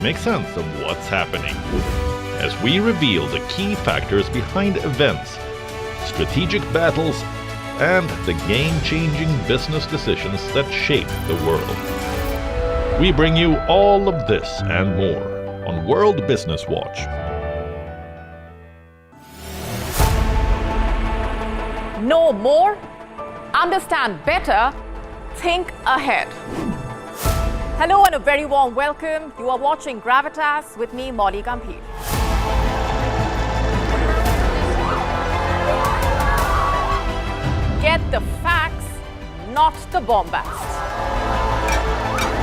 make sense of what's happening as we reveal the key factors behind events, strategic battles, and the game-changing business decisions that shape the world. We bring you all of this and more on World Business Watch. Know more, understand better, think ahead. Hello and a very warm welcome. You are watching Gravitas with me, Molly Gambhir. Get the facts, not the bombast.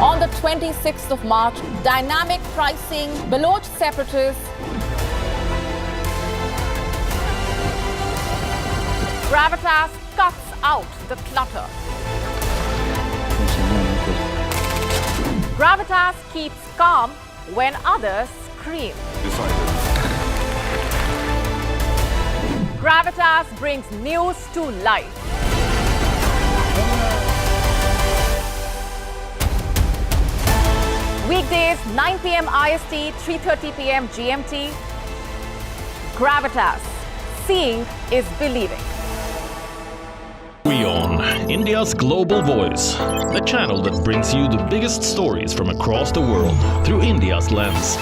On the 26th of March, dynamic pricing, Baloch separatists, Gravitas cuts out the clutter. Gravitas keeps calm when others scream. Gravitas brings news to life. Weekdays, 9 p.m. IST, 3:30 p.m. GMT. Gravitas. Seeing is believing. WION, India's global voice, the channel that brings you the biggest stories from across the world through India's lens.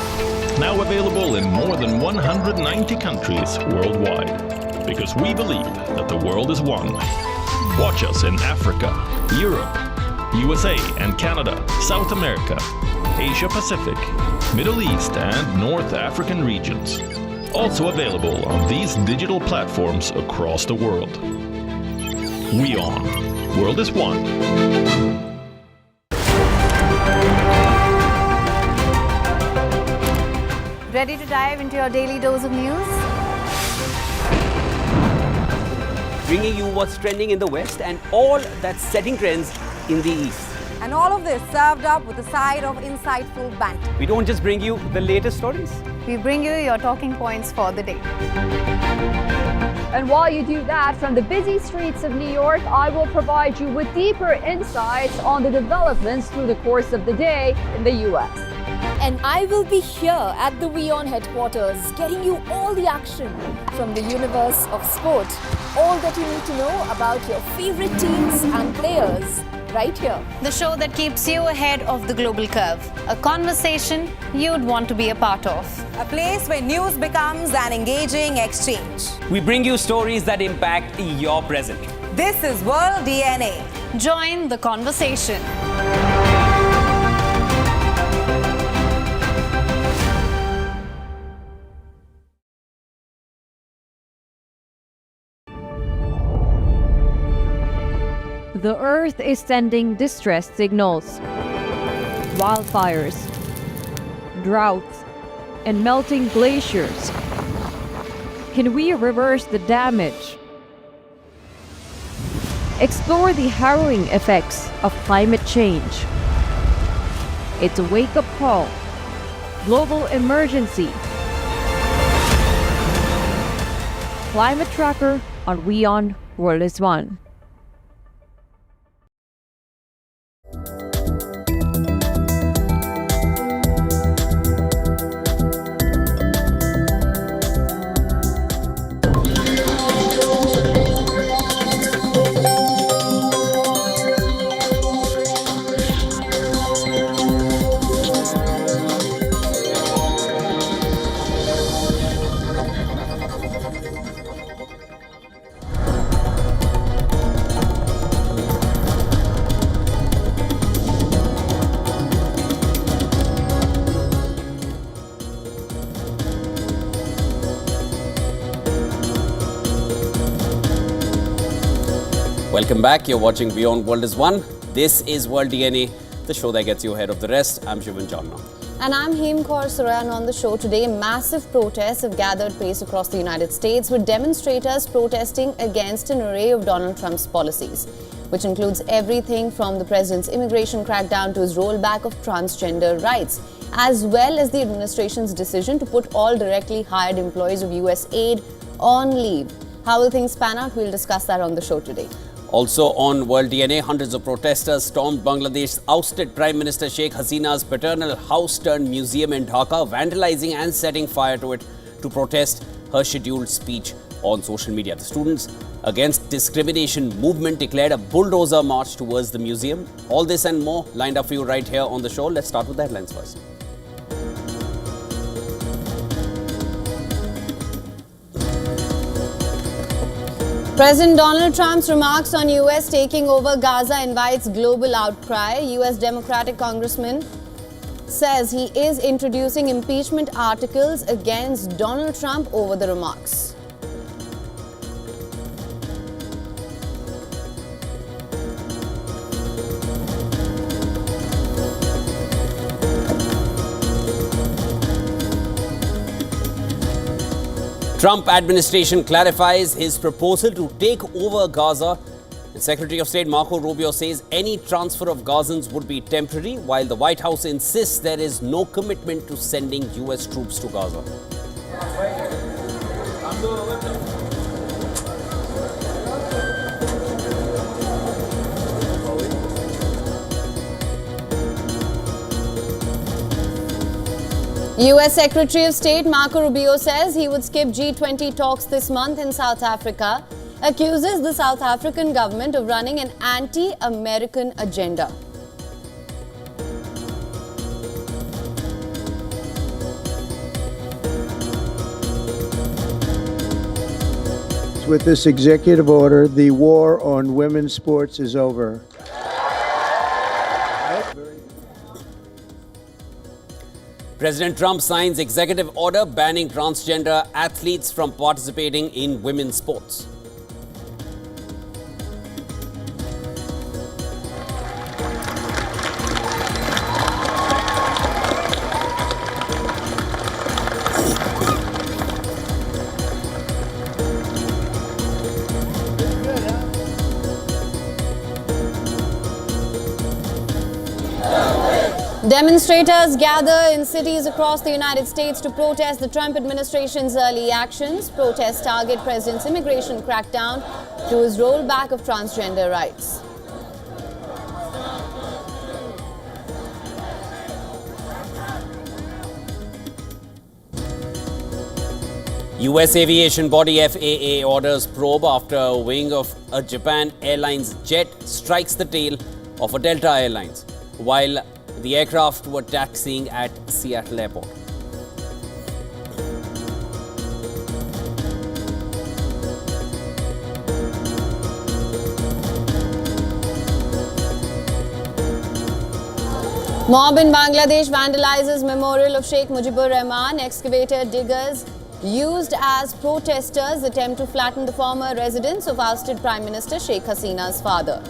Now available in more than 190 countries worldwide, because we believe that the world is one. Watch us in Africa, Europe, USA and Canada, South America, Asia Pacific, Middle East and North African regions. Also available on these digital platforms across the world. WION. World is one. Ready to dive into your daily dose of news? Bringing you what's trending in the West and all that's setting trends in the East. And all of this served up with a side of insightful banter. We don't just bring you the latest stories. We bring you your talking points for the day. And while you do that, from the busy streets of New York, I will provide you with deeper insights on the developments through the course of the day in the US. And I will be here at the WION headquarters, getting you all the action from the universe of sport. All that you need to know about your favorite teams and players, right here. The show that keeps you ahead of the global curve. A conversation you'd want to be a part of. A place where news becomes an engaging exchange. We bring you stories that impact your present. This is World DNA. Join the conversation. The Earth is sending distress signals. Wildfires, droughts, and melting glaciers. Can we reverse the damage? Explore the harrowing effects of climate change. It's a wake-up call. Global emergency. Climate Tracker on WION World is One. Welcome back. You're watching Beyond World is One. This is World DNA, the show that gets you ahead of the rest. I'm Shivan Jonna. And I'm Hem Kaur Surayan. On the show today, massive protests have gathered pace across the United States, with demonstrators protesting against an array of Donald Trump's policies, which includes everything from the president's immigration crackdown to his rollback of transgender rights, as well as the administration's decision to put all directly hired employees of US aid on leave. How will things pan out? We'll discuss that on the show today. Also on World DNA, hundreds of protesters stormed Bangladesh's ousted Prime Minister Sheikh Hasina's paternal house-turned-museum in Dhaka, vandalizing and setting fire to it to protest her scheduled speech on social media. The Students Against Discrimination movement declared a bulldozer march towards the museum. All this and more lined up for you right here on the show. Let's start with the headlines first. President Donald Trump's remarks on US taking over Gaza invites global outcry. US Democratic congressman says he is introducing impeachment articles against Donald Trump over the remarks. Trump administration clarifies his proposal to take over Gaza. The Secretary of State Marco Rubio says any transfer of Gazans would be temporary, while the White House insists there is no commitment to sending US troops to Gaza. US Secretary of State Marco Rubio says he would skip G20 talks this month in South Africa, accuses the South African government of running an anti-American agenda. With this executive order, the war on women's sports is over. President Trump signs executive order banning transgender athletes from participating in women's sports. Demonstrators gather in cities across the United States to protest the Trump administration's early actions. Protests target President's immigration crackdown to his rollback of transgender rights. US aviation body FAA orders probe after a wing of a Japan Airlines jet strikes the tail of a Delta Airlines while the aircraft were taxiing at Seattle Airport. Mob in Bangladesh vandalizes memorial of Sheikh Mujibur Rahman. Excavator diggers used as protesters attempt to flatten the former residence of ousted Prime Minister Sheikh Hasina's father.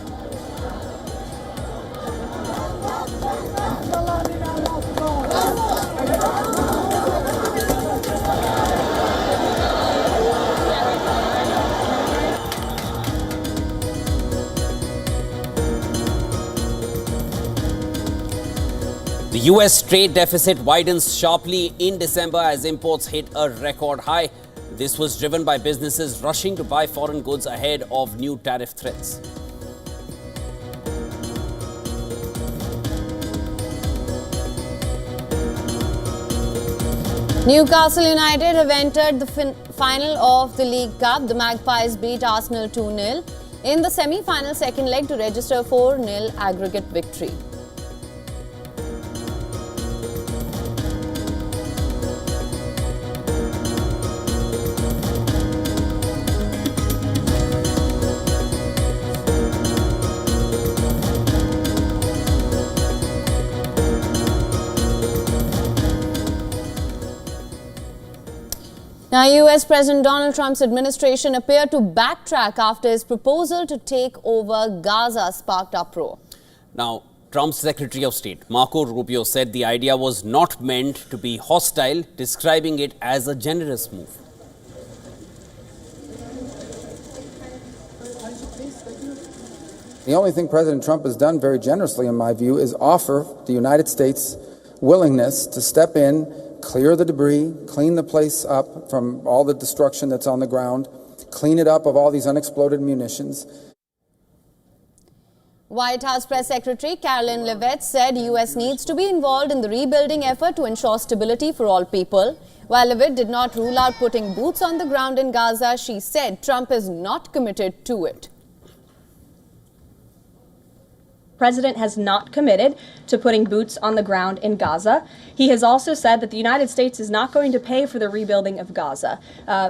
The US trade deficit widens sharply in December as imports hit a record high. This was driven by businesses rushing to buy foreign goods ahead of new tariff threats. Newcastle United have entered the final of the League Cup. The Magpies beat Arsenal 2-0 in the semi-final second leg to register a 4-0 aggregate victory. Now, US President Donald Trump's administration appeared to backtrack after his proposal to take over Gaza sparked uproar. Now, Trump's Secretary of State, Marco Rubio, said the idea was not meant to be hostile, describing it as a generous move. The only thing President Trump has done very generously, in my view, is offer the United States willingness to step in, clear the debris, clean the place up from all the destruction that's on the ground, clean it up of all these unexploded munitions. White House Press Secretary Caroline Leavitt said US needs to be involved in the rebuilding effort to ensure stability for all people. While Leavitt did not rule out putting boots on the ground in Gaza, she said Trump is not committed to it. President has not committed to putting boots on the ground in Gaza. He has also said that the United States is not going to pay for the rebuilding of Gaza.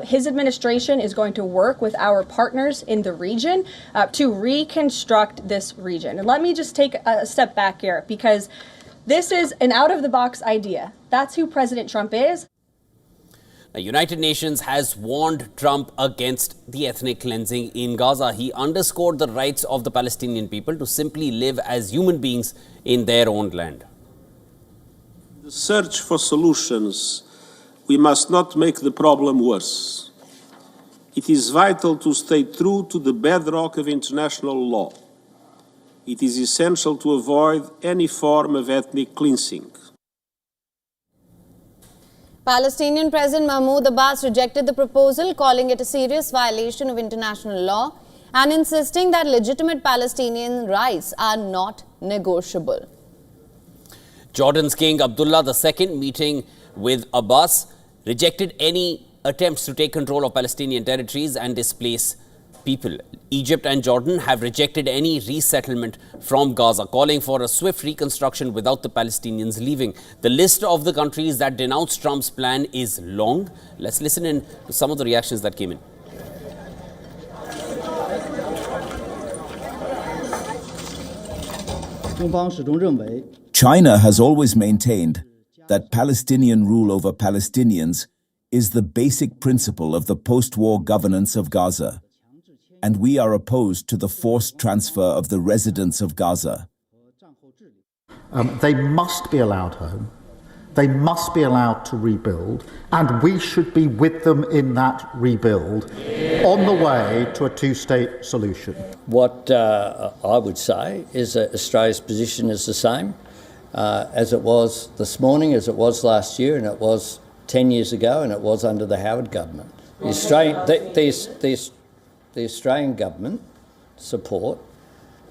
His administration is going to work with our partners in the region to reconstruct this region. And let me just take a step back here, because this is an out-of-the-box idea. That's who President Trump is. The United Nations has warned Trump against the ethnic cleansing in Gaza. He underscored the rights of the Palestinian people to simply live as human beings in their own land. The search for solutions, we must not make the problem worse. It is vital to stay true to the bedrock of international law. It is essential to avoid any form of ethnic cleansing. Palestinian President Mahmoud Abbas rejected the proposal, calling it a serious violation of international law and insisting that legitimate Palestinian rights are not negotiable. Jordan's King Abdullah II, meeting with Abbas, rejected any attempts to take control of Palestinian territories and displace people. Egypt and Jordan have rejected any resettlement from Gaza, calling for a swift reconstruction without the Palestinians leaving. The list of the countries that denounce Trump's plan is long. Let's listen in to some of the reactions that came in. China has always maintained that Palestinian rule over Palestinians is the basic principle of the post-war governance of Gaza, and we are opposed to the forced transfer of the residents of Gaza. They must be allowed home. They must be allowed to rebuild, and we should be with them in that rebuild on the way to a two-state solution. What I would say is that Australia's position is the same as it was this morning, as it was last year, and it was 10 years ago, and it was under the Howard government. The Australian government support,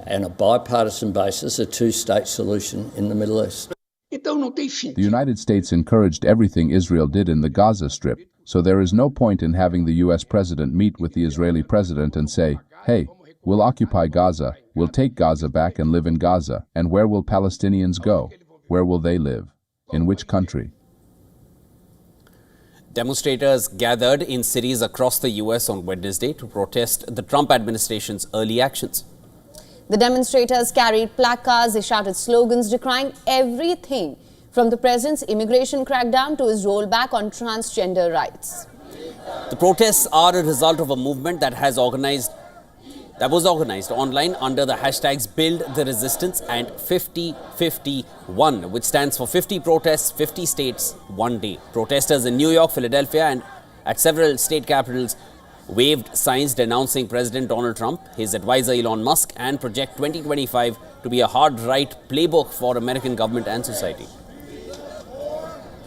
on a bipartisan basis, a two-state solution in the Middle East. The United States encouraged everything Israel did in the Gaza Strip, so there is no point in having the U.S. president meet with the Israeli president and say, hey, we'll occupy Gaza, we'll take Gaza back and live in Gaza, and where will Palestinians go? Where will they live? In which country? Demonstrators gathered in cities across the U.S. on Wednesday to protest the Trump administration's early actions. The demonstrators carried placards, they shouted slogans decrying everything from the president's immigration crackdown to his rollback on transgender rights. The protests are a result of a movement that was organized online under the hashtags Build the Resistance and 5051, which stands for 50 protests, 50 states, 1 day. Protesters in New York, Philadelphia and at several state capitals waved signs denouncing President Donald Trump, his advisor Elon Musk, and Project 2025 to be a hard-right playbook for American government and society.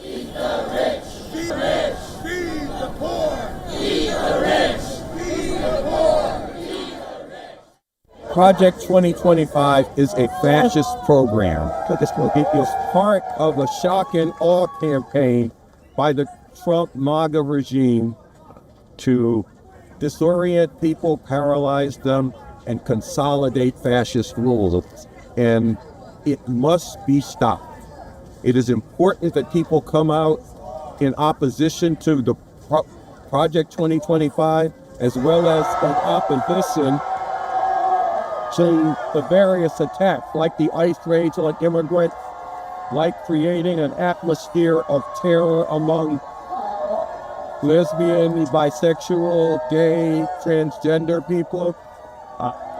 Feed the rich, feed the rich, feed the poor, feed the rich, feed the poor, feed the rich. Project 2025 is a fascist program. It is part of a shock and awe campaign by the Trump MAGA regime to disorient people, paralyze them, and consolidate fascist rule. And it must be stopped. It is important that people come out in opposition to the Project 2025, as well as in opposition to the various attacks, like the ICE raids on immigrants, like creating an atmosphere of terror among lesbian, bisexual, gay, transgender people,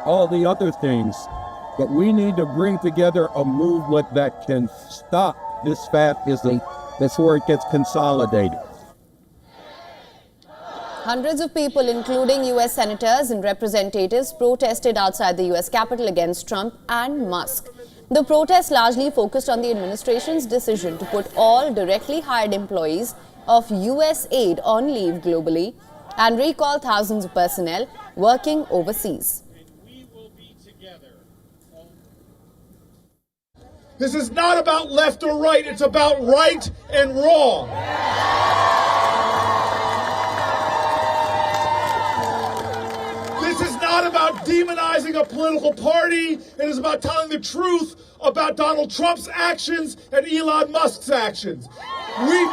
all the other things. But we need to bring together a movement that can stop this fascism before it gets consolidated. Hundreds of people, including U.S. senators and representatives, protested outside the U.S. Capitol against Trump and Musk. The protest largely focused on the administration's decision to put all directly hired employees of U.S. aid on leave globally and recall thousands of personnel working overseas. We will be together always. This is not about left or right, it's about right and wrong. This is not about demonizing a political party, it is about telling the truth about Donald Trump's actions and Elon Musk's actions. We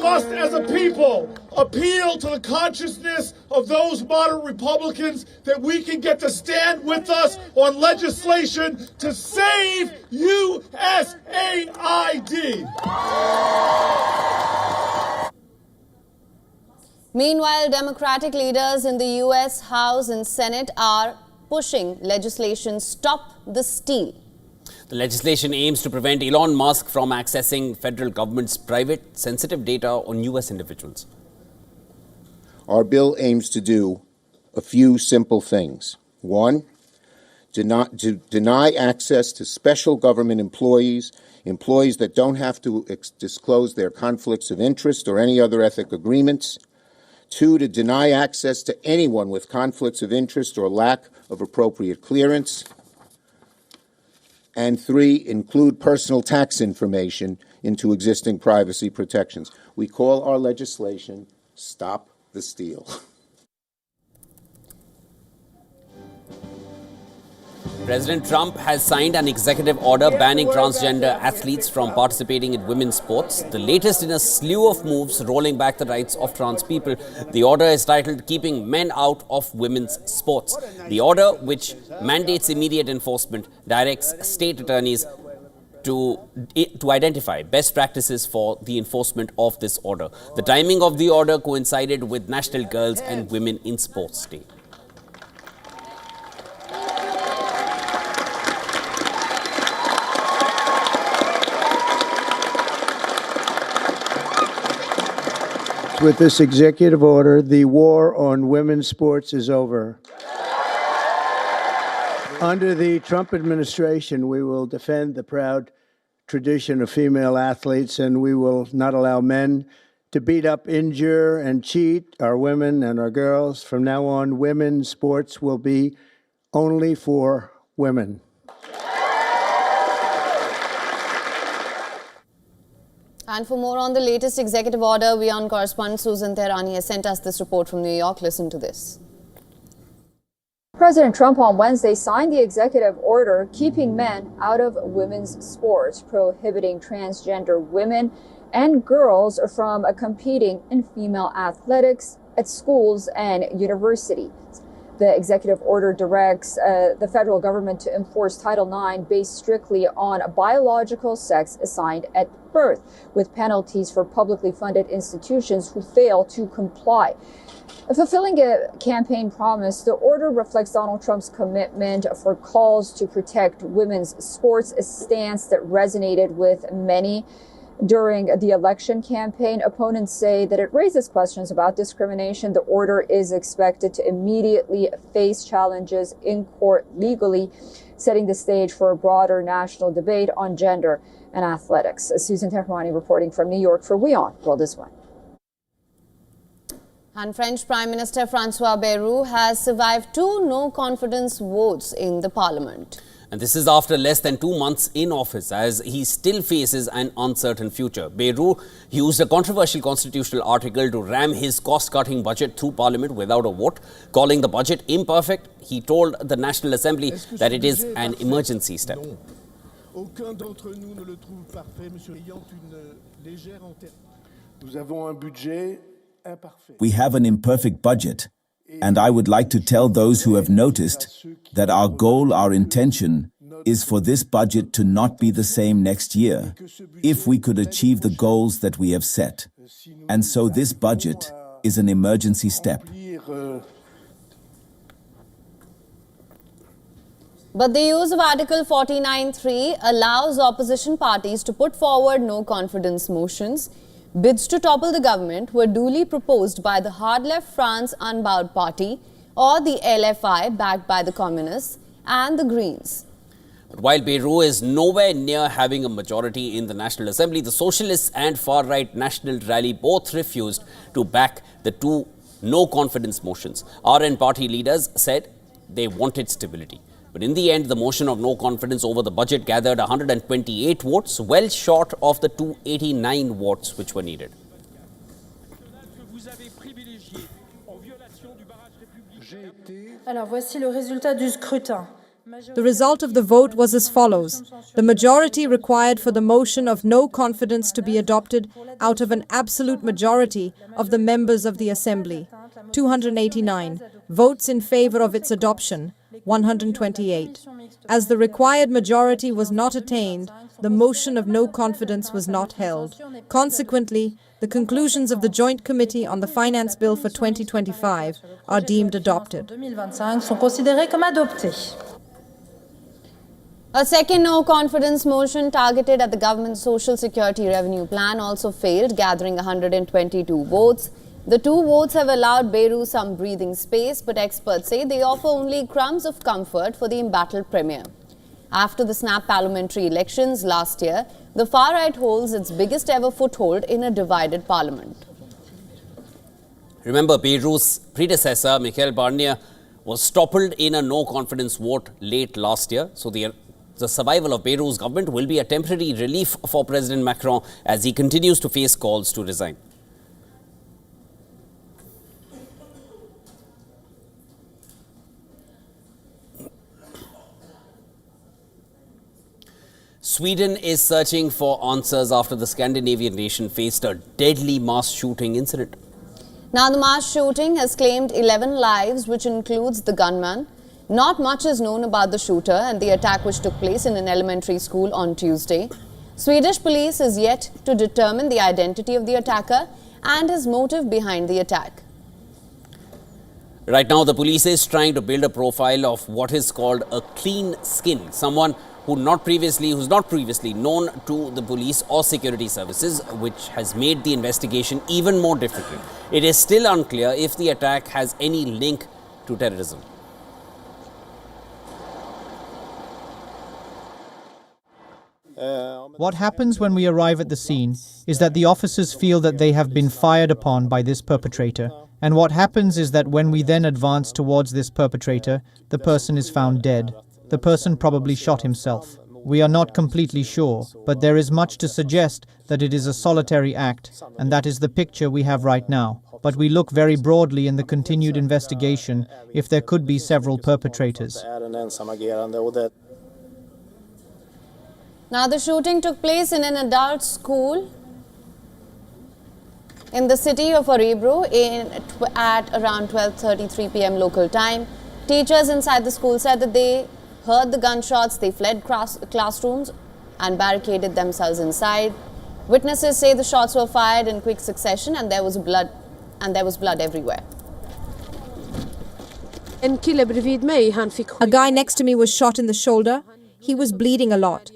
must, as a people, appeal to the consciousness of those moderate Republicans that we can get to stand with us on legislation to save USAID. Meanwhile, Democratic leaders in the US House and Senate are pushing legislation Stop the Steal. The legislation aims to prevent Elon Musk from accessing federal government's private, sensitive data on U.S. individuals. Our bill aims to do a few simple things. One, to deny access to special government employees that don't have to disclose their conflicts of interest or any other ethic agreements. Two, to deny access to anyone with conflicts of interest or lack of appropriate clearance. And three, include personal tax information into existing privacy protections. We call our legislation Stop the Steal. President Trump has signed an executive order banning transgender athletes from participating in women's sports, the latest in a slew of moves rolling back the rights of trans people. The order is titled Keeping Men Out of Women's Sports. The order, which mandates immediate enforcement, directs state attorneys to identify best practices for the enforcement of this order. The timing of the order coincided with National Girls and Women in Sports Day. With this executive order, the war on women's sports is over. Under the Trump administration, we will defend the proud tradition of female athletes, and we will not allow men to beat up, injure, and cheat our women and our girls. From now on, women's sports will be only for women. And for more on the latest executive order, WION correspondent Susan Tehrani has sent us this report from New York. Listen to this. President Trump on Wednesday signed the executive order keeping men out of women's sports, prohibiting transgender women and girls from competing in female athletics at schools and universities. The executive order directs the federal government to enforce Title IX based strictly on biological sex assigned at birth, with penalties for publicly funded institutions who fail to comply. Fulfilling a campaign promise, the order reflects Donald Trump's commitment for calls to protect women's sports, a stance that resonated with many during the election campaign. Opponents say that it raises questions about discrimination. The order is expected to immediately face challenges in court legally, setting the stage for a broader national debate on gender and athletics. Susan Tehrani reporting from New York for WION World is One. And French Prime Minister Francois Bayrou has survived 2 no-confidence votes in the parliament. And this is after less than 2 months in office, as he still faces an uncertain future. Bayrou used a controversial constitutional article to ram his cost-cutting budget through Parliament without a vote. Calling the budget imperfect, he told the National Assembly that it is an emergency step. We have an imperfect budget, and I would like to tell those who have noticed that our goal, our intention, is for this budget to not be the same next year, if we could achieve the goals that we have set. And so this budget is an emergency step. But the use of Article 49(3) allows opposition parties to put forward no-confidence motions. Bids to topple the government were duly proposed by the hard-left France Unbowed Party, or the LFI, backed by the Communists, and the Greens. But while Bayrou is nowhere near having a majority in the National Assembly, the Socialists and far-right National Rally both refused to back the 2 no-confidence motions. RN party leaders said they wanted stability. But in the end, the motion of no confidence over the budget gathered 128 votes, well short of the 289 votes which were needed. Alors, voici le résultat du scrutin. The result of the vote was as follows. The majority required for the motion of no confidence to be adopted out of an absolute majority of the members of the Assembly, 289. Votes in favor of its adoption, 128. As the required majority was not attained, the motion of no confidence was not held. Consequently, the conclusions of the Joint Committee on the Finance Bill for 2025 are deemed adopted. 2025 sont considérés comme adoptés. A second no-confidence motion targeted at the government's Social Security Revenue Plan also failed, gathering 122 votes. The two votes have allowed Beirut some breathing space, but experts say they offer only crumbs of comfort for the embattled premier. After the snap parliamentary elections last year, the far-right holds its biggest ever foothold in a divided parliament. Remember, Beirut's predecessor, Michel Barnier, was toppled in a no-confidence vote late last year. So the survival of Beirut's government will be a temporary relief for President Macron as he continues to face calls to resign. Sweden is searching for answers after the Scandinavian nation faced a deadly mass shooting incident. Now, the mass shooting has claimed 11 lives, which includes the gunman. Not much is known about the shooter and the attack which took place in an elementary school on Tuesday. Swedish police is yet to determine the identity of the attacker and his motive behind the attack. Right now, the police is trying to build a profile of what is called a clean skin, someone who's not previously known to the police or security services, which has made the investigation even more difficult. It is still unclear if the attack has any link to terrorism. What happens when we arrive at the scene is that the officers feel that they have been fired upon by this perpetrator. And what happens is that when we then advance towards this perpetrator, the person is found dead. The person probably shot himself. We are not completely sure, but there is much to suggest that it is a solitary act, and that is the picture we have right now. But we look very broadly in the continued investigation if there could be several perpetrators. Now, the shooting took place in an adult school in the city of Örebro at around 12:33 p.m. local time. Teachers inside the school said that they heard the gunshots, they fled classrooms and barricaded themselves inside. Witnesses say the shots were fired in quick succession and there was blood everywhere. A guy next to me was shot in the shoulder. He was bleeding a lot.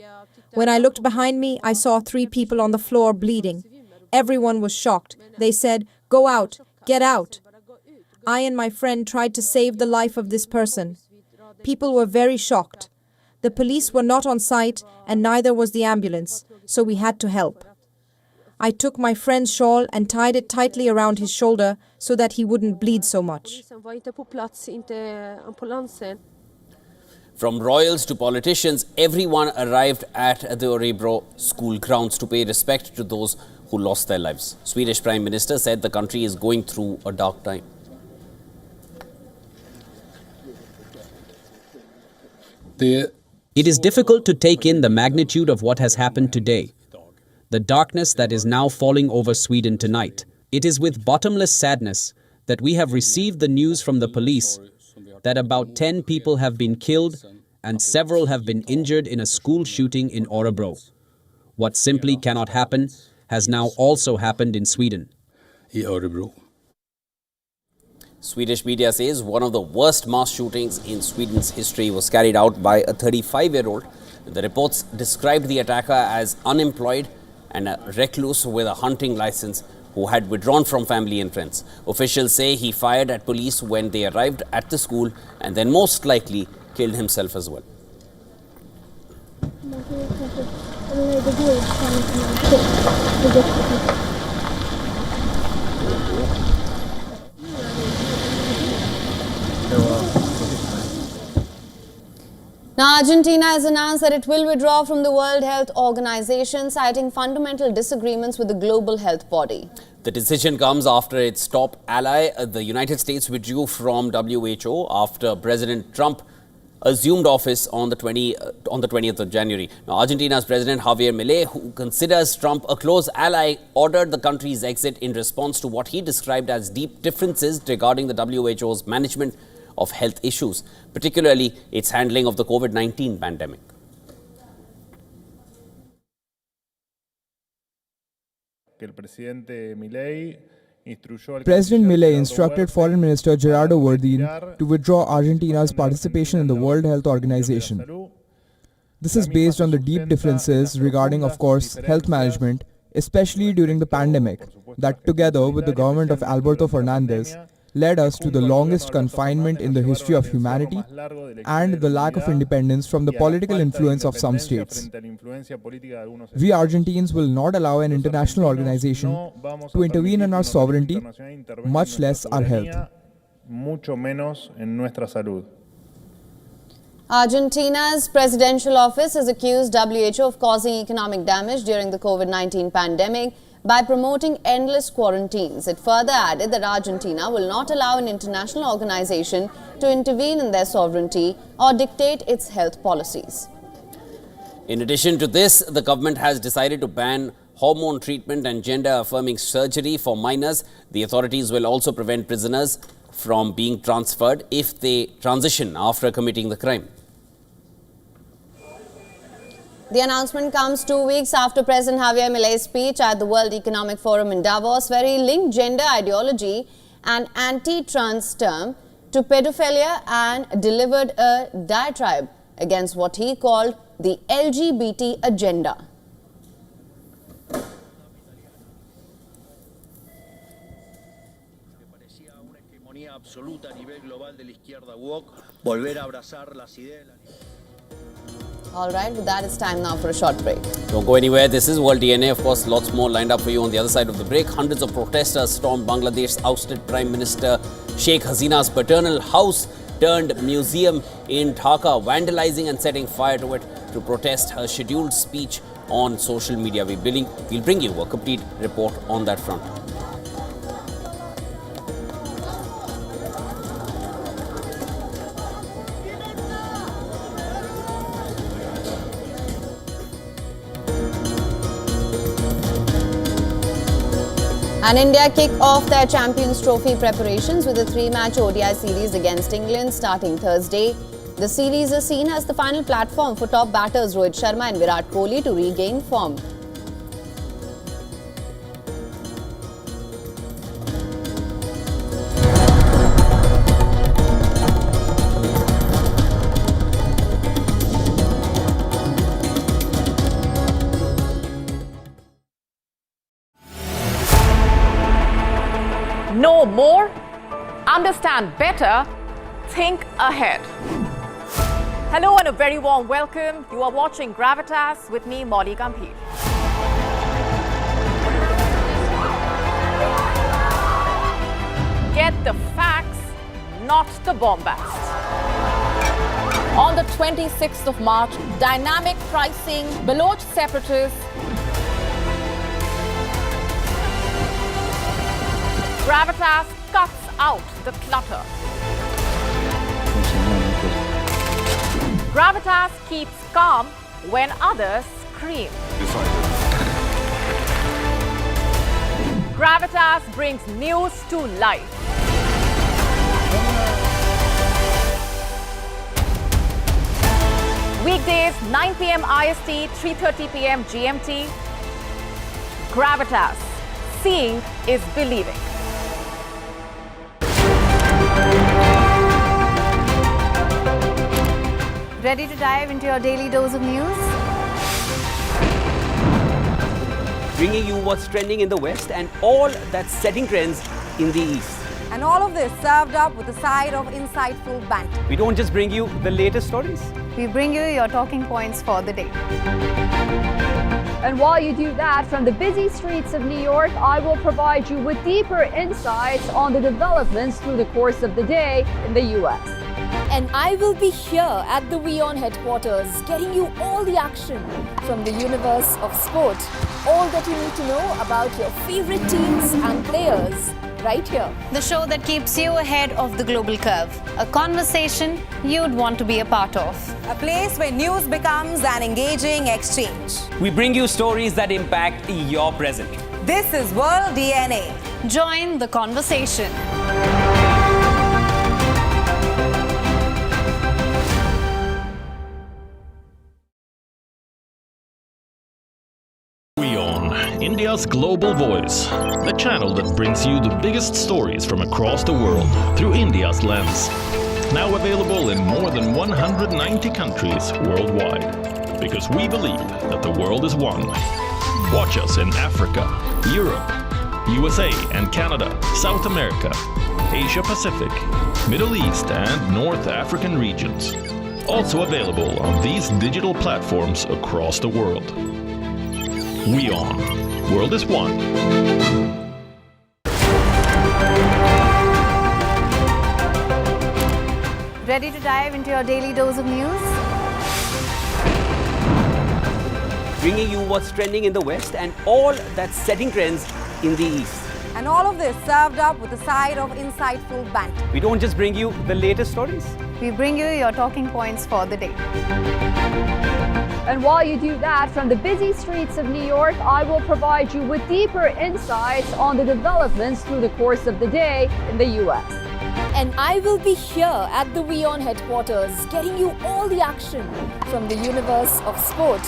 When I looked behind me, I saw 3 people on the floor bleeding. Everyone was shocked. They said, "Go out, get out." I and my friend tried to save the life of this person. People were very shocked. The police were not on site and neither was the ambulance, so we had to help. I took my friend's shawl and tied it tightly around his shoulder so that he wouldn't bleed so much. From royals to politicians, everyone arrived at the Örebro school grounds to pay respect to those who lost their lives. Swedish Prime Minister said the country is going through a dark time. It is difficult to take in the magnitude of what has happened today. The darkness that is now falling over Sweden tonight. It is with bottomless sadness that we have received the news from the police that about 10 people have been killed and several have been injured in a school shooting in Örebro. What simply cannot happen has now also happened in Sweden. Swedish media says one of the worst mass shootings in Sweden's history was carried out by a 35-year-old. The reports described the attacker as unemployed and a recluse with a hunting license who had withdrawn from family and friends. Officials say he fired at police when they arrived at the school and then most likely killed himself as well. Now, Argentina has announced that it will withdraw from the World Health Organization, citing fundamental disagreements with the global health body. The decision comes after its top ally, the United States, withdrew from WHO after President Trump assumed office on the 20th of January. Now, Argentina's President Javier Milei, who considers Trump a close ally, ordered the country's exit in response to what he described as deep differences regarding the WHO's management of health issues, particularly its handling of the COVID-19 pandemic. President Milei instructed Foreign Minister Gerardo Verdín to withdraw Argentina's participation in the World Health Organization. This is based on the deep differences regarding, of course, health management, especially during the pandemic, that together with the government of Alberto Fernandez, led us to the longest confinement in the history of humanity and the lack of independence from the political influence of some states. We Argentines will not allow an international organization to intervene in our sovereignty, much less our health. Argentina's presidential office has accused WHO of causing economic damage during the COVID-19 pandemic by promoting endless quarantines. It further added that Argentina will not allow an international organization to intervene in their sovereignty or dictate its health policies. In addition to this, the government has decided to ban hormone treatment and gender-affirming surgery for minors. The authorities will also prevent prisoners from being transferred if they transition after committing the crime. The announcement comes 2 weeks after President Javier Milei's speech at the World Economic Forum in Davos, where he linked gender ideology and anti-trans term to pedophilia and delivered a diatribe against what he called the LGBT agenda. All right, with that, it's time now for a short break. Don't go anywhere. This is World DNA. Of course, lots more lined up for you on the other side of the break. Hundreds of protesters stormed Bangladesh's ousted Prime Minister Sheikh Hasina's paternal house turned museum in Dhaka, vandalizing and setting fire to it to protest her scheduled speech on social media. We'll bring you a complete report on that front. And India kick off their Champions Trophy preparations with a 3-match ODI series against England starting Thursday. The series is seen as the final platform for top batters Rohit Sharma and Virat Kohli to regain form. Know more, understand better, think ahead. Hello and a very warm welcome. You are watching Gravitas with me, Molly Gambhir. Get the facts, not the bombast. On the 26th of March, dynamic pricing, Baloch separatists, Gravitas cuts out the clutter. Gravitas keeps calm when others scream. Gravitas brings news to life. Weekdays 9 p.m. IST, 3:30 p.m. GMT. Gravitas. Seeing is believing. Ready to dive into your daily dose of news? Bringing you what's trending in the West and all that's setting trends in the East. And all of this served up with a side of insightful banter. We don't just bring you the latest stories. We bring you your talking points for the day. And while you do that, from the busy streets of New York, I will provide you with deeper insights on the developments through the course of the day in the U.S. And I will be here at the WION headquarters, getting you all the action from the universe of sport. All that you need to know about your favorite teams and players, right here. The show that keeps you ahead of the global curve. A conversation you'd want to be a part of. A place where news becomes an engaging exchange. We bring you stories that impact your present. This is World DNA. Join the conversation. WION, India's global voice, the channel that brings you the biggest stories from across the world through India's lens. Now available in more than 190 countries worldwide, because we believe that the world is one. Watch us in Africa, Europe, USA and Canada, South America, Asia Pacific, Middle East and North African regions. Also available on these digital platforms across the world. WION. World is one. Ready to dive into your daily dose of news? Bringing you what's trending in the West and all that's setting trends in the East. And all of this served up with a side of insightful banter. We don't just bring you the latest stories. We bring you your talking points for the day. And while you do that, from the busy streets of New York, I will provide you with deeper insights on the developments through the course of the day in the U.S. And I will be here at the WION headquarters, getting you all the action from the universe of sport.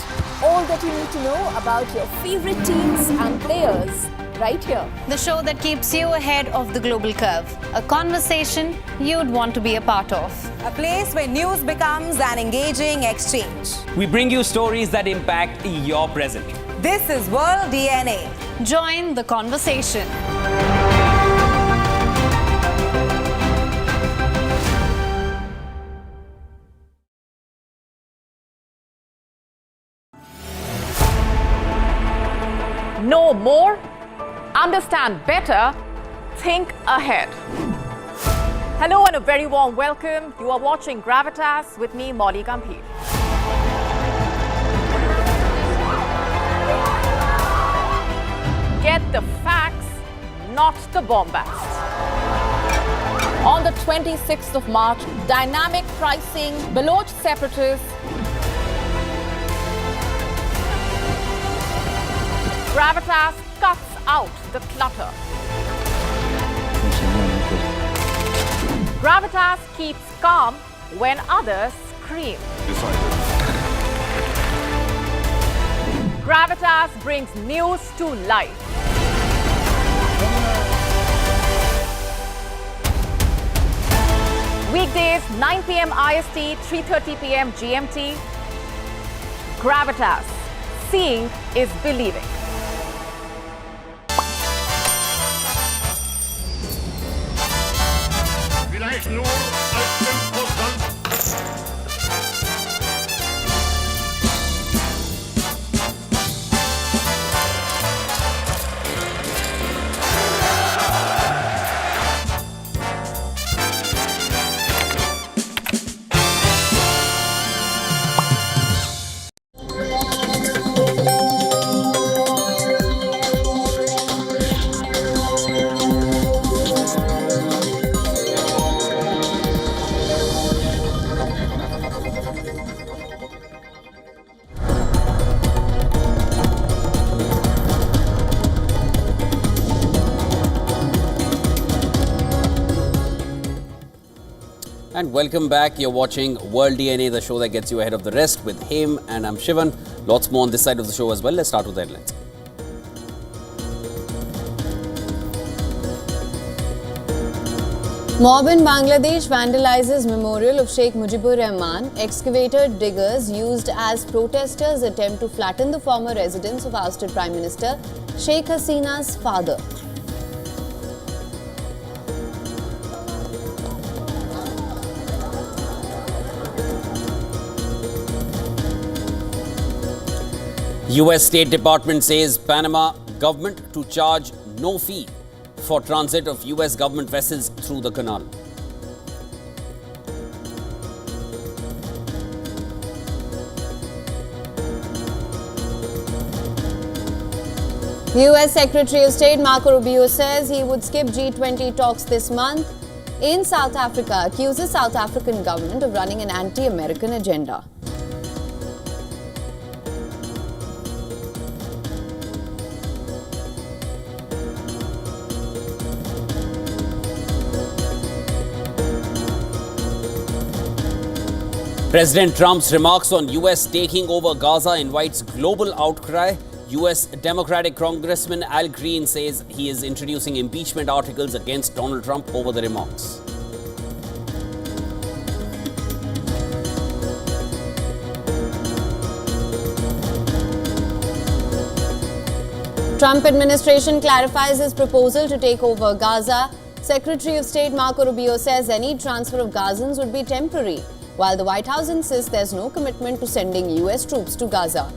All that you need to know about your favorite teams and players, right here. The show that keeps you ahead of the global curve. A conversation you'd want to be a part of. A place where news becomes an engaging exchange. We bring you stories that impact your present. This is World DNA. Join the conversation. Know more, understand better, think ahead. Hello and a very warm welcome. You are watching Gravitas with me, Molly Gambhir. Get the facts, not the bombast. On the 26th of March, dynamic pricing, Baloch separatists, Gravitas cuts out the clutter. Gravitas keeps calm when others scream. Gravitas brings news to life. Weekdays 9 p.m. IST, 3:30 p.m. GMT. Gravitas. Seeing is believing. Vielleicht nur als Impulsant. And welcome back. You're watching World DNA, the show that gets you ahead of the rest with him, and I'm Shivan. Lots more on this side of the show as well. Let's start with the headlines. Mob in Bangladesh vandalizes memorial of Sheikh Mujibur Rahman. Excavator diggers used as protesters attempt to flatten the former residence of ousted Prime Minister Sheikh Hasina's father. US State Department says Panama government to charge no fee for transit of US government vessels through the canal. US Secretary of State Marco Rubio says he would skip G20 talks this month. In South Africa, accuses South African government of running an anti-American agenda. President Trump's remarks on US taking over Gaza invites global outcry. US Democratic Congressman Al Green says he is introducing impeachment articles against Donald Trump over the remarks. Trump administration clarifies its proposal to take over Gaza. Secretary of State Marco Rubio says any transfer of Gazans would be temporary, while the White House insists there's no commitment to sending US troops to Gaza.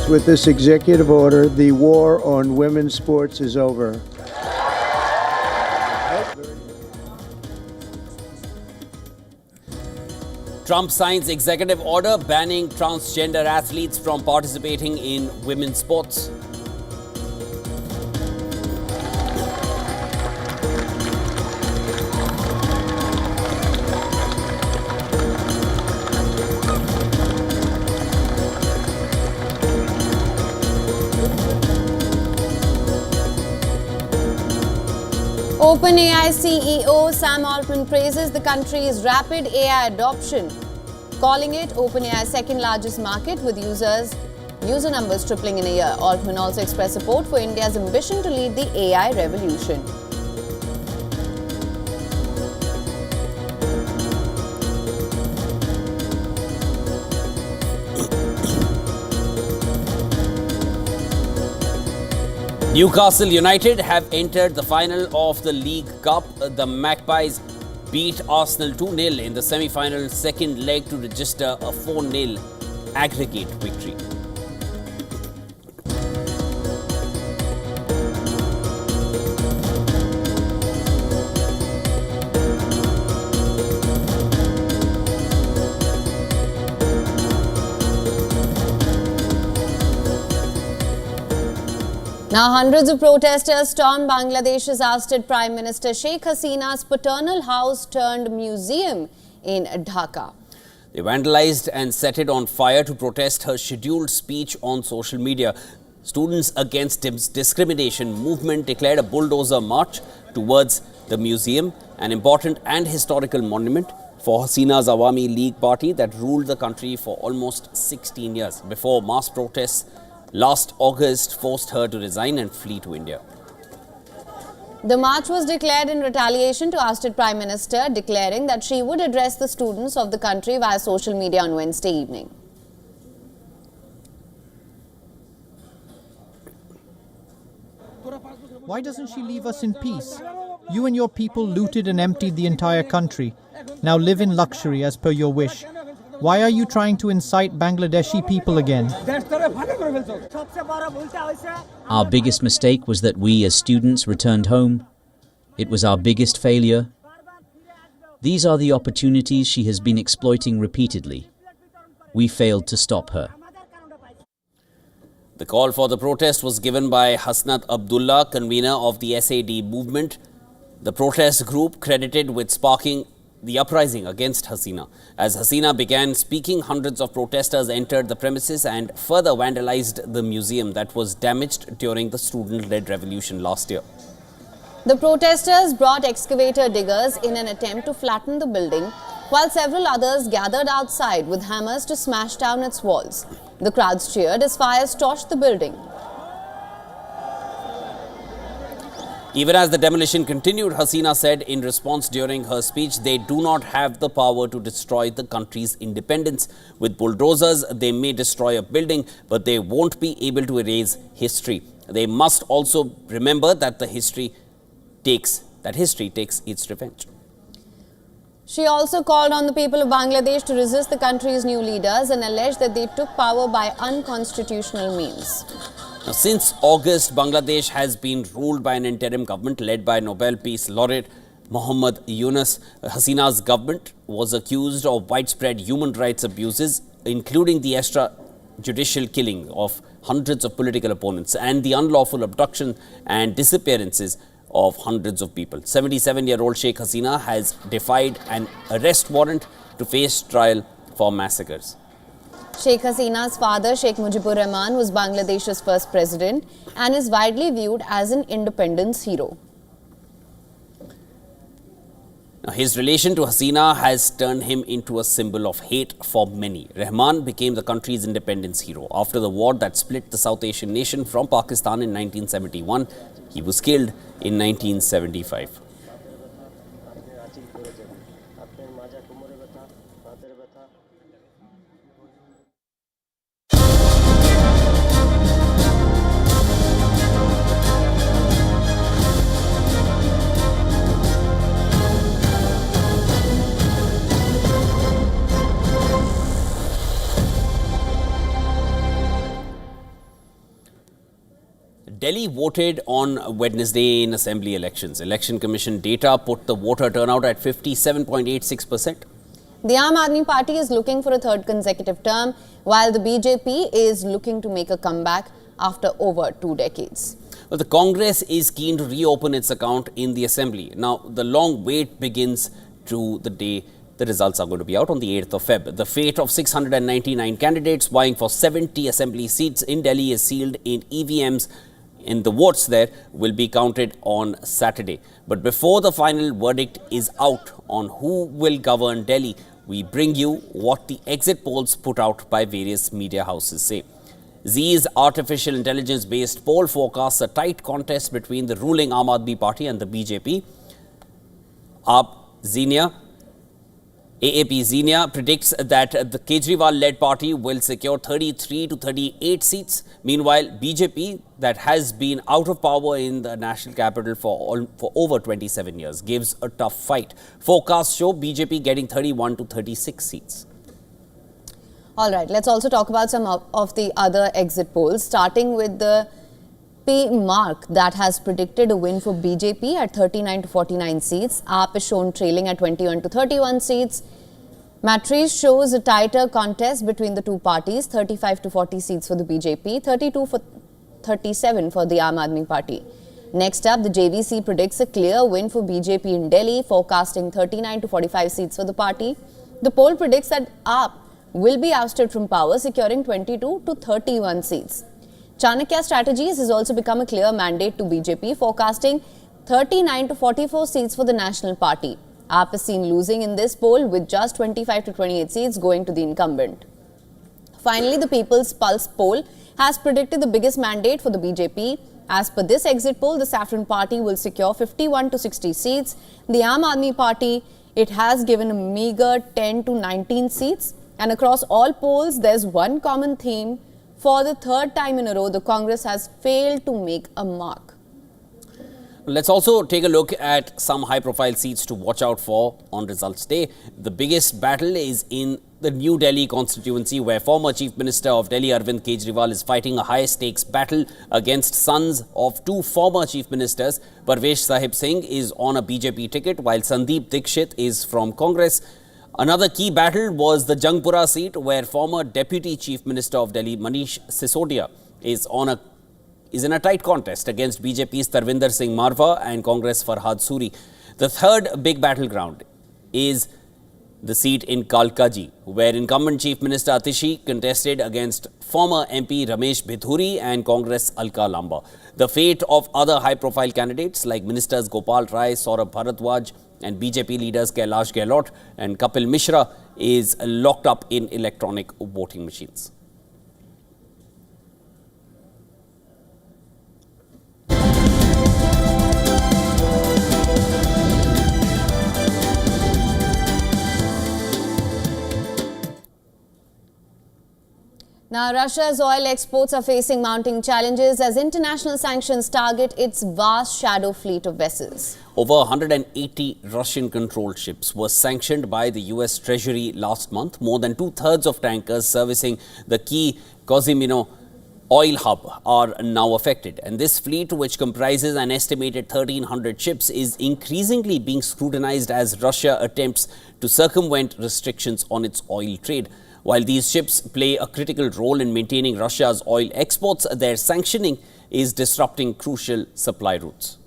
With this executive order, the war on women's sports is over. Trump signs executive order banning transgender athletes from participating in women's sports. OpenAI CEO Sam Altman praises the country's rapid AI adoption, calling it OpenAI's second largest market with user numbers tripling in a year. Altman also expressed support for India's ambition to lead the AI revolution. Newcastle United have entered the final of the League Cup. The Magpies beat Arsenal 2-0 in the semi-final second leg to register a 4-0 aggregate victory. Now, hundreds of protesters stormed Bangladesh's ousted Prime Minister Sheikh Hasina's paternal house turned museum in Dhaka. They vandalized and set it on fire to protest her scheduled speech on social media. Students Against Discrimination movement declared a bulldozer march towards the museum, an important and historical monument for Hasina's Awami League party that ruled the country for almost 16 years before mass protests last August forced her to resign and flee to India. The march was declared in retaliation to ousted Prime Minister, declaring that she would address the students of the country via social media on Wednesday evening. Why doesn't she leave us in peace? You and your people looted and emptied the entire country. Now live in luxury as per your wish. Why are you trying to incite Bangladeshi people again? Our biggest mistake was that we as students returned home. It was our biggest failure. These are the opportunities she has been exploiting repeatedly. We failed to stop her. The call for the protest was given by Hasnat Abdullah, convener of the SAD movement, the protest group credited with sparking the uprising against Hasina. As Hasina began speaking, hundreds of protesters entered the premises and further vandalized the museum that was damaged during the student-led revolution last year. The protesters brought excavator diggers in an attempt to flatten the building, while several others gathered outside with hammers to smash down its walls. The crowds cheered as fires torched the building. Even as the demolition continued, Hasina said in response during her speech, they do not have the power to destroy the country's independence. With bulldozers, they may destroy a building, but they won't be able to erase history. They must also remember that history takes its revenge. She also called on the people of Bangladesh to resist the country's new leaders and alleged that they took power by unconstitutional means. Now, since August, Bangladesh has been ruled by an interim government led by Nobel Peace Laureate Mohammad Yunus, Hasina's government was accused of widespread human rights abuses, including the extrajudicial killing of hundreds of political opponents and the unlawful abduction and disappearances of hundreds of people. 77-year-old Sheikh Hasina has defied an arrest warrant to face trial for massacres. Sheikh Hasina's father, Sheikh Mujibur Rahman, was Bangladesh's first president and is widely viewed as an independence hero. Now, his relation to Hasina has turned him into a symbol of hate for many. Rahman became the country's independence hero after the war that split the South Asian nation from Pakistan in 1971. He was killed in 1975. Delhi voted on Wednesday in assembly elections. Election Commission data put the voter turnout at 57.86%. The Aam Aadmi Party is looking for a third consecutive term, while the BJP is looking to make a comeback after over 2 decades. Well, the Congress is keen to reopen its account in the assembly. Now, the long wait begins to the day the results are going to be out on the 8th of Feb. The fate of 699 candidates vying for 70 assembly seats in Delhi is sealed in EVMs. And the votes there will be counted on Saturday. But before the final verdict is out on who will govern Delhi, we bring you what the exit polls put out by various media houses say. Zee's artificial intelligence-based poll forecasts a tight contest between the ruling Aam Aadmi Party and the BJP. AAP Xenia predicts that the Kejriwal-led party will secure 33 to 38 seats. Meanwhile, BJP, that has been out of power in the national capital for over 27 years, gives a tough fight. Forecasts show BJP getting 31 to 36 seats. All right, let's also talk about some of the other exit polls, starting with the P-Mark that has predicted a win for BJP at 39 to 49 seats. AAP is shown trailing at 21 to 31 seats. Matrice shows a tighter contest between the two parties, 35 to 40 seats for the BJP, 32 for 37 for the Aam Aadmi Party. Next up, the JVC predicts a clear win for BJP in Delhi, forecasting 39 to 45 seats for the party. The poll predicts that AAP will be ousted from power, securing 22 to 31 seats. Chanakya Strategies has also become a clear mandate to BJP, forecasting 39 to 44 seats for the National Party. AAP is seen losing in this poll with just 25 to 28 seats going to the incumbent. Finally, the People's Pulse poll has predicted the biggest mandate for the BJP. As per this exit poll, the Saffron Party will secure 51 to 60 seats. The Aam Aadmi Party, it has given a meager 10 to 19 seats. And across all polls, there's one common theme. For the third time in a row, the Congress has failed to make a mark. Let's also take a look at some high-profile seats to watch out for on results day. The biggest battle is in the New Delhi constituency, where former Chief Minister of Delhi Arvind Kejriwal is fighting a high-stakes battle against sons of two former Chief Ministers. Parvesh Sahib Singh is on a BJP ticket, while Sandeep Dikshit is from Congress. Another key battle was the Jangpura seat, where former Deputy Chief Minister of Delhi Manish Sisodia is in a tight contest against BJP's Tarvinder Singh Marva and Congress Farhad Suri. The third big battleground is the seat in Kalkaji, where incumbent Chief Minister Atishi contested against former MP Ramesh Bidhuri and Congress Alka Lamba. The fate of other high-profile candidates like Ministers Gopal Rai, Saurabh Bharadwaj and BJP leaders Kailash Gehlot and Kapil Mishra is locked up in electronic voting machines. Now, Russia's oil exports are facing mounting challenges as international sanctions target its vast shadow fleet of vessels. Over 180 Russian-controlled ships were sanctioned by the US Treasury last month. More than two-thirds of tankers servicing the key Kozymino oil hub are now affected, and this fleet, which comprises an estimated 1,300 ships, is increasingly being scrutinized as Russia attempts to circumvent restrictions on its oil trade. While these ships play a critical role in maintaining Russia's oil exports, their sanctioning is disrupting crucial supply routes.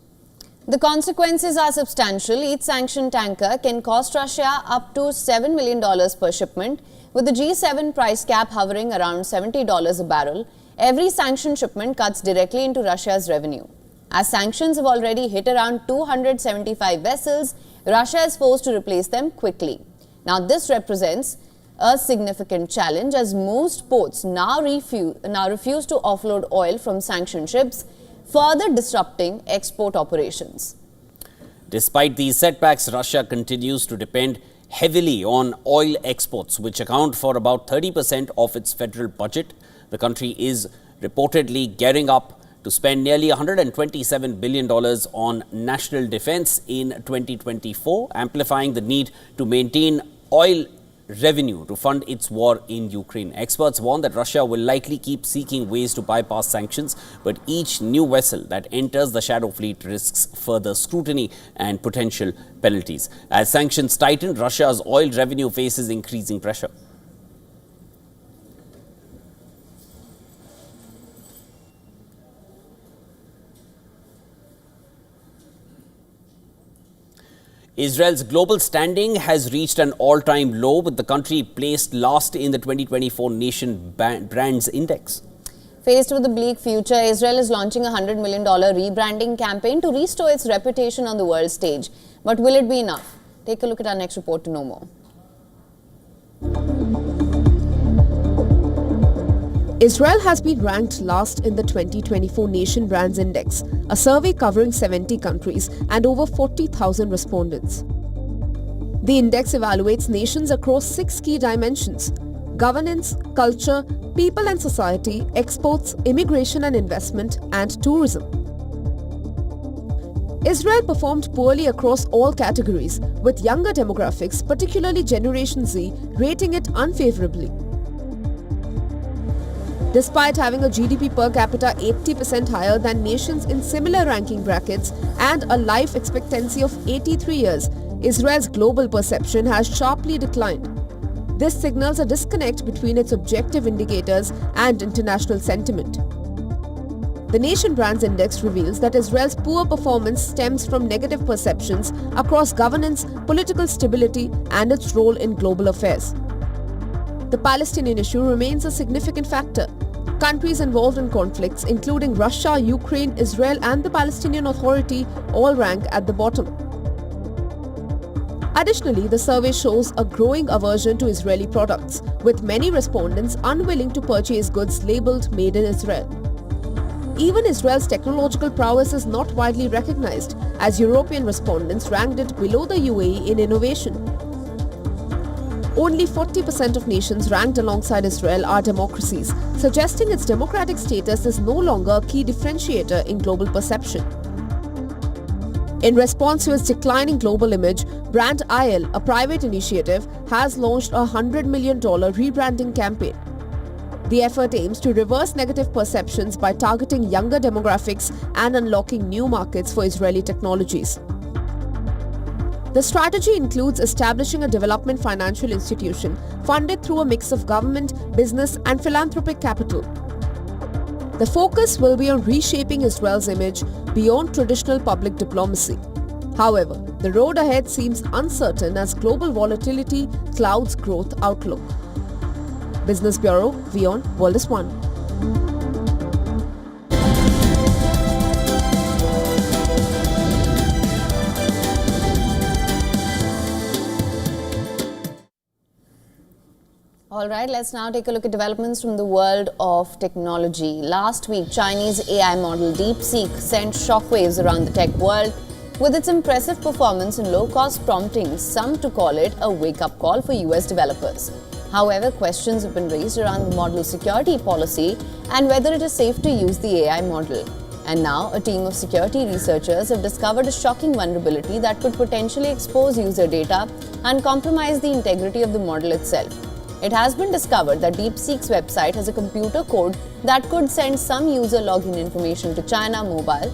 The consequences are substantial. Each sanctioned tanker can cost Russia up to $7 million per shipment, with the G7 price cap hovering around $70 a barrel. Every sanctioned shipment cuts directly into Russia's revenue. As sanctions have already hit around 275 vessels, Russia is forced to replace them quickly. Now, this represents a significant challenge as most ports now refuse to offload oil from sanctioned ships, further disrupting export operations. Despite these setbacks, Russia continues to depend heavily on oil exports, which account for about 30% of its federal budget. The country is reportedly gearing up to spend nearly $127 billion on national defense in 2024, amplifying the need to maintain oil revenue to fund its war in Ukraine. Experts warn that Russia will likely keep seeking ways to bypass sanctions, but each new vessel that enters the shadow fleet risks further scrutiny and potential penalties. As sanctions tighten, Russia's oil revenue faces increasing pressure. Israel's global standing has reached an all-time low, with the country placed last in the 2024 Nation Brands Index. Faced with a bleak future, Israel is launching a $100 million rebranding campaign to restore its reputation on the world stage. But will it be enough? Take a look at our next report to know more. Israel has been ranked last in the 2024 Nation Brands Index, a survey covering 70 countries and over 40,000 respondents. The index evaluates nations across 6 key dimensions: governance, culture, people and society, exports, immigration and investment, and tourism. Israel performed poorly across all categories, with younger demographics, particularly Generation Z, rating it unfavorably. Despite having a GDP per capita 80% higher than nations in similar ranking brackets and a life expectancy of 83 years, Israel's global perception has sharply declined. This signals a disconnect between its objective indicators and international sentiment. The Nation Brands Index reveals that Israel's poor performance stems from negative perceptions across governance, political stability, and its role in global affairs. The Palestinian issue remains a significant factor. Countries involved in conflicts, including Russia, Ukraine, Israel, and the Palestinian Authority, all rank at the bottom. Additionally, the survey shows a growing aversion to Israeli products, with many respondents unwilling to purchase goods labeled "Made in Israel." Even Israel's technological prowess is not widely recognized, as European respondents ranked it below the UAE in innovation. Only 40% of nations ranked alongside Israel are democracies, suggesting its democratic status is no longer a key differentiator in global perception. In response to its declining global image, Brand IL, a private initiative, has launched a $100 million rebranding campaign. The effort aims to reverse negative perceptions by targeting younger demographics and unlocking new markets for Israeli technologies. The strategy includes establishing a development financial institution funded through a mix of government, business, and philanthropic capital. The focus will be on reshaping Israel's image beyond traditional public diplomacy. However, the road ahead seems uncertain as global volatility clouds growth outlook. Business Bureau, WION, World is One. All right, let's now take a look at developments from the world of technology. Last week, Chinese AI model DeepSeek sent shockwaves around the tech world with its impressive performance and low-cost prompting, some to call it a wake-up call for US developers. However, questions have been raised around the model's security policy and whether it is safe to use the AI model. And now, a team of security researchers have discovered a shocking vulnerability that could potentially expose user data and compromise the integrity of the model itself. It has been discovered that DeepSeek's website has a computer code that could send some user login information to China Mobile,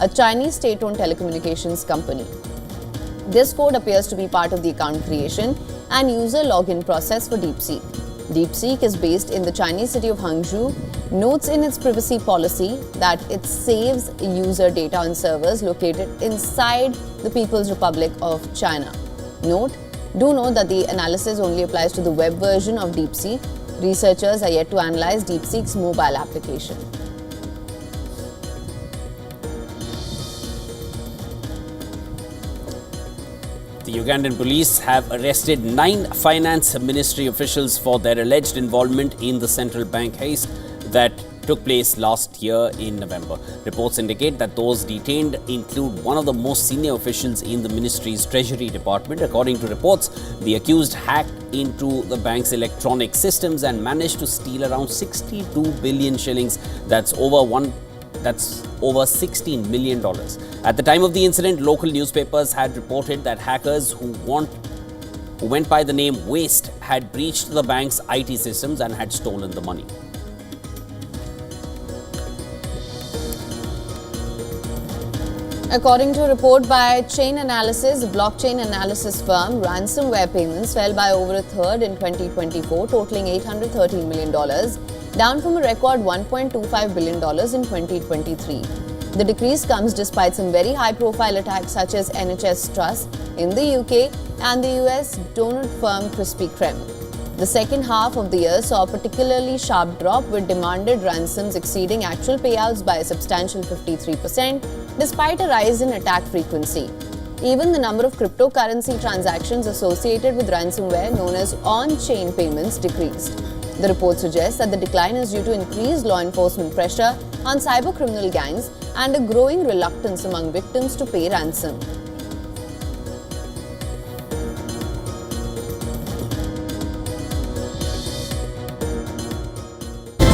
a Chinese state-owned telecommunications company. This code appears to be part of the account creation and user login process for DeepSeek. DeepSeek is based in the Chinese city of Hangzhou, notes in its privacy policy that it saves user data on servers located inside the People's Republic of China. Do note that the analysis only applies to the web version of DeepSeek. Researchers are yet to analyze DeepSeek's mobile application. The Ugandan police have arrested 9 finance ministry officials for their alleged involvement in the central bank heist that took place last year in November. Reports indicate that those detained include one of the most senior officials in the ministry's treasury department. According to reports, the accused hacked into the bank's electronic systems and managed to steal around 62 billion shillings. That's over $16 million. At the time of the incident, local newspapers had reported that hackers who went by the name Waste had breached the bank's IT systems and had stolen the money. According to a report by Chain Analysis, a blockchain analysis firm, ransomware payments fell by over a third in 2024, totaling $813 million, down from a record $1.25 billion in 2023. The decrease comes despite some very high-profile attacks such as NHS Trust in the UK and the US donut firm Krispy Kreme. The second half of the year saw a particularly sharp drop, with demanded ransoms exceeding actual payouts by a substantial 53%, despite a rise in attack frequency. Even the number of cryptocurrency transactions associated with ransomware, known as on-chain payments, decreased. The report suggests that the decline is due to increased law enforcement pressure on cybercriminal gangs and a growing reluctance among victims to pay ransom.